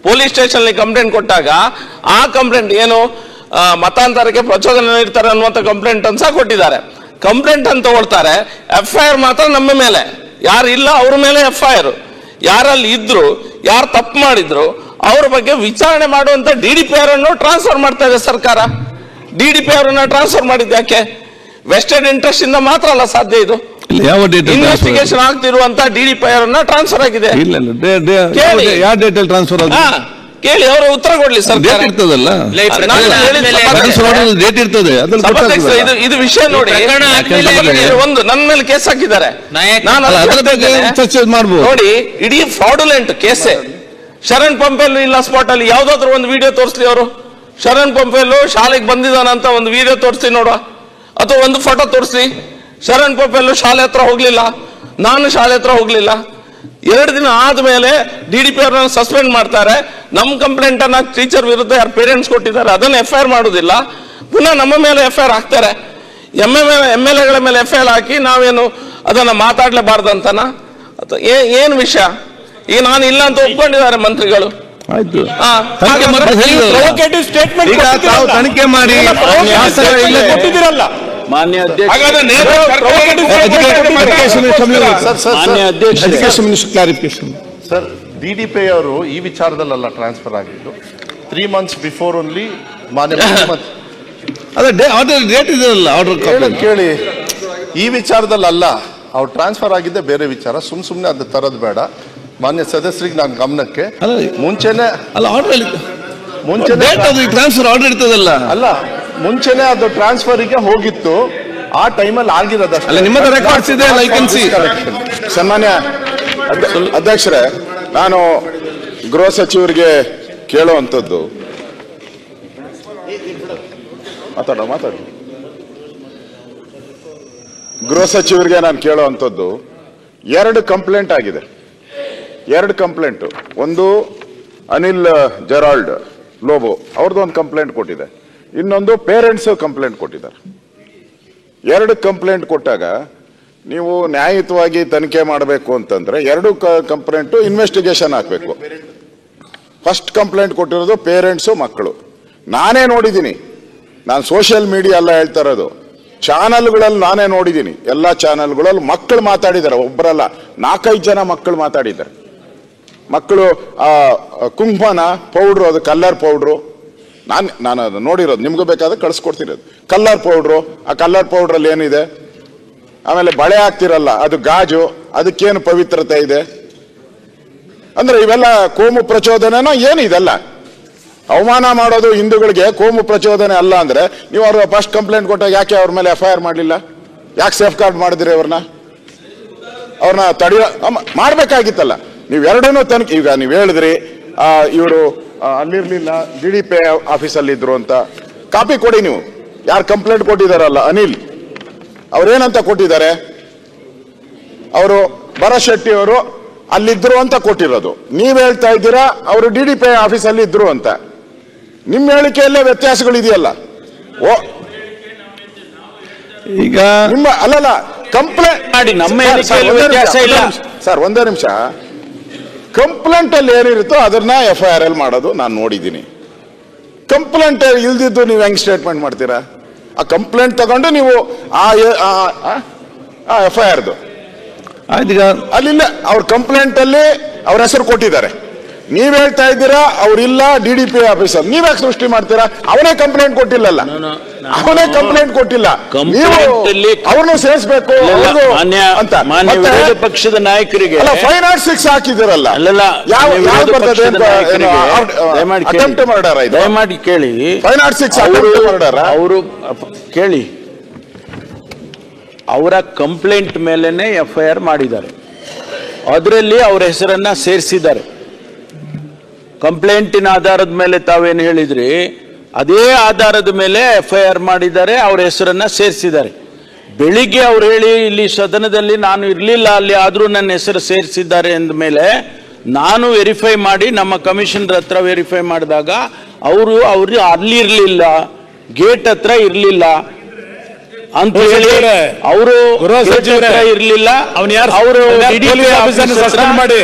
Police station complaint ಕೊಟ್ಟಾಗ ಆ complaint ಏನು ಮತಾಂತರಕ್ಕೆ ಪ್ರಚೋದನೆ ನೀಡ್ತಾರೆ ಅನ್ನುವಂಥ ಕಂಪ್ಲೇಂಟ್ ಅಂತ ಕೊಟ್ಟಿದ್ದಾರೆ. ಕಂಪ್ಲೇಂಟ್ ಅಂತ ತಗೊಳ್ತಾರೆ, FIR ಮಾತ್ರ ನಮ್ಮ ಮೇಲೆ, ಯಾರು ಇಲ್ಲ ಅವ್ರ ಮೇಲೆ FIR. ಯಾರಲ್ಲಿ ಇದ್ರು, ಯಾರು ತಪ್ಪು ಮಾಡಿದ್ರು ಅವ್ರ ಬಗ್ಗೆ ವಿಚಾರಣೆ ಮಾಡುವಂತ DDPR ಅನ್ನು ಟ್ರಾನ್ಸ್ಫರ್ ಮಾಡ್ತಾ ಇದೆ ಸರ್ಕಾರ. DDPR ಅನ್ನ ಟ್ರಾನ್ಸ್ಫರ್ ಮಾಡಿದ್ದು ಯಾಕೆ? ವೆಸ್ಟೆಡ್ ಇಂಟ್ರೆಸ್ಟ್ ಇಂದ ಮಾತ್ರ ಅಲ್ಲ ಸಾಧ್ಯ ಇದು. ಇನ್ವೆಸ್ಟಿಗೇಷನ್ ಆಗ್ತಿರುವಂತ DDPR ಅನ್ನ ಟ್ರಾನ್ಸ್ಫರ್ ಆಗಿದೆ. ಕೇಳಿ, ಅವರು ಉತ್ತರ ಕೊಡ್ಲಿ ಸರ್. ಇದು ವಿಷಯ ನೋಡಿ, ಒಂದು ನನ್ನ ಮೇಲೆ ಕೇಸ್ ಹಾಕಿದ್ದಾರೆ. ನೋಡಿ, ಇಡೀ ಫ್ರಾಡುಲೆಂಟ್ ಕೇಸೆ. ಶರಣ್ ಪಂಪೆಲ್ ಇಲ್ಲ ಸ್ಪಾಟ್ ಅಲ್ಲಿ ಯಾವ್ದಾದ್ರು ಒಂದು ವಿಡಿಯೋ ತೋರಿಸ್ಲಿ ಅವರು. ಶರಣ್ ಪಂಪೆಲ್ ಶಾಲೆಗೆ ಬಂದಿದ್ದಾನಂತ ಒಂದು ವಿಡಿಯೋ ತೋರಿಸ್ಲಿ ನೋಡುವ, ಅಥವಾ ಒಂದು ಫೋಟೋ ತೋರಿಸ್ಲಿ. ಶರಣ್ ಪಂಪೆಲ್ ಶಾಲೆ ಹತ್ರ ಹೋಗ್ಲಿಲ್ಲ, ನಾನು ಶಾಲೆ ಹತ್ರ ಹೋಗ್ಲಿಲ್ಲ. 2 ದಿನ ಆದ್ಮೇಲೆ DDPR ಸಸ್ಪೆಂಡ್ ಮಾಡ್ತಾರೆ. ನಮ್ಮ ಕಂಪ್ಲೇಂಟ್ ಅನ್ನ ಟೀಚರ್ ವಿರುದ್ಧ ಯಾರು ಪೇರೆಂಟ್ಸ್ ಕೊಟ್ಟಿದ್ದಾರೆ ಅದನ್ನ FIR ಮಾಡುದಿಲ್ಲ, ಪುನಃ ನಮ್ಮ ಮೇಲೆ FIR ಹಾಕ್ತಾರೆ. MLA ಗಳ ಮೇಲೆ FIR ಹಾಕಿ ನಾವೇನು ಅದನ್ನ ಮಾತಾಡ್ಲೇಬಾರ್ದಂತನ? ಏನು ವಿಷಯ? ಈಗ ನಾನು ಇಲ್ಲ ಅಂತ ಒಪ್ಕೊಂಡಿದ್ದಾರೆ ಮಂತ್ರಿಗಳು. ತನಿಖೆ ಮಾಡಿ ಮಾನ್ಯ ಸರ್, DDPI ಅವರು ಈ ವಿಚಾರದಲ್ಲ ಟ್ರಾನ್ಸ್ಫರ್ ಆಗಿದ್ದು 3 months ಬಿಫೋರ್ ಓನ್ಲಿ. ಮಾನ್ಯ ಕೇಳಿ, ಈ ವಿಚಾರದಲ್ಲ ಅವ್ರು ಟ್ರಾನ್ಸ್ಫರ್ ಆಗಿದ್ದೆ ಬೇರೆ ವಿಚಾರ. ಸುಮ್ನೆ ಅದು ತರದ್ ಬೇಡ. ಮಾನ್ಯ ಸದಸ್ಯರಿಗೆ ನಾನು ಗಮನಕ್ಕೆ ಮುಂಚೆನೆ ಟ್ರಾನ್ಸ್ಫರ್ ಆರ್ಡರ್ ಇರ್ತದಲ್ಲ, ಅಲ್ಲ ಮುಂಚೆನೆ ಅದು ಟ್ರಾನ್ಸ್ಫರ್ಗೆ ಹೋಗಿತ್ತು. ಆ ಟೈಮಲ್ಲಿ ಆಗಿರೋದಷ್ಟೇ. ನಿಮ್ಮದು ರೆಕಾರ್ಡ್ಸ್ ಇದೆ. ಸನ್ಮಾನ್ಯ ಅಧ್ಯಕ್ಷರೇ, ನಾನು ಗೃಹ ಸಚಿವರಿಗೆ ಕೇಳುವಂಥದ್ದು, ಮಾತಾಡು ಗೃಹ ಸಚಿವರಿಗೆ ನಾನು ಕೇಳುವಂಥದ್ದು, 2 ಕಂಪ್ಲೇಂಟ್ ಆಗಿದೆ. 2 ಕಂಪ್ಲೇಂಟ್. ಒಂದು ಅನಿಲ್ ಜೆರಾಲ್ಡ್ ಲೋಬೋ ಅವ್ರದ್ದು ಒಂದು ಕಂಪ್ಲೇಂಟ್ ಕೊಟ್ಟಿದೆ, ಇನ್ನೊಂದು ಪೇರೆಂಟ್ಸ್ ಕಂಪ್ಲೇಂಟ್ ಕೊಟ್ಟಿದ್ದಾರೆ. 2 ಕಂಪ್ಲೇಂಟ್ ಕೊಟ್ಟಾಗ ನೀವು ನ್ಯಾಯಯುತವಾಗಿ ತನಿಖೆ ಮಾಡಬೇಕು ಅಂತಂದ್ರೆ 2 ಕಂಪ್ಲೇಂಟು ಇನ್ವೆಸ್ಟಿಗೇಷನ್ ಹಾಕಬೇಕು. ಫಸ್ಟ್ ಕಂಪ್ಲೇಂಟ್ ಕೊಟ್ಟಿರೋದು ಪೇರೆಂಟ್ಸು, ಮಕ್ಕಳು. ನಾನೇ ನೋಡಿದ್ದೀನಿ, ನಾನು ಸೋಷಿಯಲ್ ಮೀಡಿಯಾ ಎಲ್ಲ ಹೇಳ್ತಾ ಇರೋದು, ಚಾನಲ್ಗಳಲ್ಲಿ ನಾನೇ ನೋಡಿದ್ದೀನಿ. ಎಲ್ಲ ಚಾನಲ್ಗಳಲ್ಲಿ ಮಕ್ಕಳು ಮಾತಾಡಿದ್ದಾರೆ, ಒಬ್ಬರಲ್ಲ 4-5 ಜನ ಮಕ್ಕಳು ಮಾತಾಡಿದ್ದಾರೆ. ಮಕ್ಕಳು ಕುಂಕುಮನ ಪೌಡ್ರು, ಅದು ಕಲ್ಲರ್ ಪೌಡ್ರು, ನಾನು ಅದು ನೋಡಿರೋದು, ನಿಮ್ಗೂ ಬೇಕಾದ್ರೆ ಕಳಿಸ್ಕೊಡ್ತಿರೋದು. ಕಲ್ಲರ್ ಪೌಡ್ರು, ಆ ಕಲ್ಲರ್ ಪೌಡ್ರಲ್ಲಿ ಏನಿದೆ? ಆಮೇಲೆ ಬಳೆ ಹಾಕ್ತಿರಲ್ಲ, ಅದು ಗಾಜು, ಅದಕ್ಕೇನು ಪವಿತ್ರತೆ ಇದೆ? ಅಂದ್ರೆ ಇವೆಲ್ಲ ಕೋಮು ಪ್ರಚೋದನೆನೋ ಏನು? ಇದೆಲ್ಲ ಅವಮಾನ ಮಾಡೋದು ಹಿಂದೂಗಳಿಗೆ ಕೋಮು ಪ್ರಚೋದನೆ ಅಲ್ಲ ಅಂದ್ರೆ ನೀವು ಅವ್ರ ಫಸ್ಟ್ ಕಂಪ್ಲೇಂಟ್ ಕೊಟ್ಟಾಗ ಯಾಕೆ ಅವ್ರ ಮೇಲೆ FIR ಮಾಡಲಿಲ್ಲ? ಯಾಕೆ ಸೇಫ್ ಗಾರ್ಡ್ ಮಾಡಿದ್ರಿ ಅವ್ರನ್ನ ತಡೆಯೋ ಮಾಡ್ಬೇಕಾಗಿತ್ತಲ್ಲ. ನೀವು 2 ತನಿಖೆ. ಈಗ ನೀವು ಹೇಳಿದ್ರಿ ಇವರು ಅಲ್ಲಿರ್ಲಿಲ್ಲ, DDPI ಆಫೀಸಲ್ಲಿ ಇದ್ರು ಅಂತ. ಕಾಪಿ ಕೊಡಿ ನೀವು. ಯಾರು ಕಂಪ್ಲೇಂಟ್ ಕೊಟ್ಟಿದಾರಲ್ಲ ಅನಿಲ್, ಅವ್ರೇನಂತ ಕೊಟ್ಟಿದ್ದಾರೆ? ಅವರು ಭರತ್ ಶೆಟ್ಟಿ ಅವರು ಅಲ್ಲಿದ್ರು ಅಂತ ಕೊಟ್ಟಿರೋದು. ನೀವ್ ಹೇಳ್ತಾ ಇದ್ದೀರಾ ಅವರು DDPI ಆಫೀಸಲ್ಲಿ ಇದ್ರು ಅಂತ. ನಿಮ್ಮ ಹೇಳಿಕೆಯಲ್ಲೇ ವ್ಯತ್ಯಾಸಗಳಿದೆಯಲ್ಲ. ಈಗ ನಿಮ್ಮ ಅಲ್ಲಲ್ಲ ಕಂಪ್ಲೇಂಟ್ ಮಾಡಿ ನಮ್ಮ ಸರ್, ಒಂದೇ ನಿಮಿಷ. ಕಂಪ್ಲೇಂಟ್ ಅಲ್ಲಿ ಏನಿರುತ್ತೋ ಅದನ್ನ FIR ಅಲ್ಲಿ ಮಾಡೋದು ನಾನು ನೋಡಿದ್ದೀನಿ. ಕಂಪ್ಲೇಂಟ್ ಇಲ್ದಿದ್ದು ನೀವು ಹೆಂಗ್ ಸ್ಟೇಟ್ಮೆಂಟ್ ಮಾಡ್ತೀರಾ? ಆ ಕಂಪ್ಲೇಂಟ್ ತಗೊಂಡು ನೀವು FIRದು ಅಲ್ಲಿಲ್ಲ. ಅವ್ರ ಕಂಪ್ಲೇಂಟ್ ಅಲ್ಲಿ ಅವ್ರ ಹೆಸರು ಕೊಟ್ಟಿದ್ದಾರೆ. ನೀವ್ ಹೇಳ್ತಾ ಇದ್ದೀರಾ ಅವ್ರಿಲ್ಲ DDPI ಆಫೀಸರ್. ನೀವ್ಯಾಕೆ ಸೃಷ್ಟಿ ಮಾಡ್ತೀರಾ? ಅವನೇ ಕಂಪ್ಲೇಂಟ್ ಕೊಟ್ಟಿಲ್ಲಲ್ಲ, ಅವನೇ ಕಂಪ್ಲೇಂಟ್ ಕೊಟ್ಟಿಲ್ಲ. ನೀವು ಅವ್ರನ್ನು ಸೇರಿಸಬೇಕು ಅಂತ ವಿರೋಧ ಪಕ್ಷದ ನಾಯಕರಿಗೆ 506 ಹಾಕಿದಿರಲ್ಲ. ಯಾವ ಬರ್ತದೆ? Attempt murder. ದಯಮಾಡಿ ಕೇಳಿ. 506 ಅಟೆಂಪ್ಟ್ ಮರ್ಡರ್. ಅವರು ಕೇಳಿ, ಅವರ ಕಂಪ್ಲೇಂಟ್ ಮೇಲೆನೆ FIR ಮಾಡಿದ್ದಾರೆ. ಅದರಲ್ಲಿ ಅವರ ಹೆಸರನ್ನ ಸೇರಿಸಿದ್ದಾರೆ. ಕಂಪ್ಲೇಂಟಿನ ಆಧಾರದ ಮೇಲೆ ತಾವೇನು ಹೇಳಿದ್ರಿ ಅದೇ ಆಧಾರದ ಮೇಲೆ FIR ಮಾಡಿದ್ದಾರೆ, ಅವರ ಹೆಸರನ್ನ ಸೇರಿಸಿದ್ದಾರೆ. ಬೆಳಿಗ್ಗೆ ಅವ್ರು ಹೇಳಿ ಇಲ್ಲಿ ಸದನದಲ್ಲಿ ನಾನು ಇರಲಿಲ್ಲ ಅಲ್ಲಿ, ಆದರೂ ನನ್ನ ಹೆಸರು ಸೇರಿಸಿದ್ದಾರೆ ಅಂದ ಮೇಲೆ ನಾನು ವೆರಿಫೈ ಮಾಡಿ ನಮ್ಮ ಕಮಿಷನರ್ ಹತ್ರ ವೆರಿಫೈ ಮಾಡಿದಾಗ ಅವರು ಅಲ್ಲಿ ಇರಲಿಲ್ಲ, ಗೇಟ್ ಹತ್ರ ಇರಲಿಲ್ಲ ಅಂತ ಹೇಳಿ ಅವರು ಇರಲಿಲ್ಲ. ಅವರು DDPI ಆಫೀಸರ್ ಸಸ್ಪೆಂಡ್ ಮಾಡಿ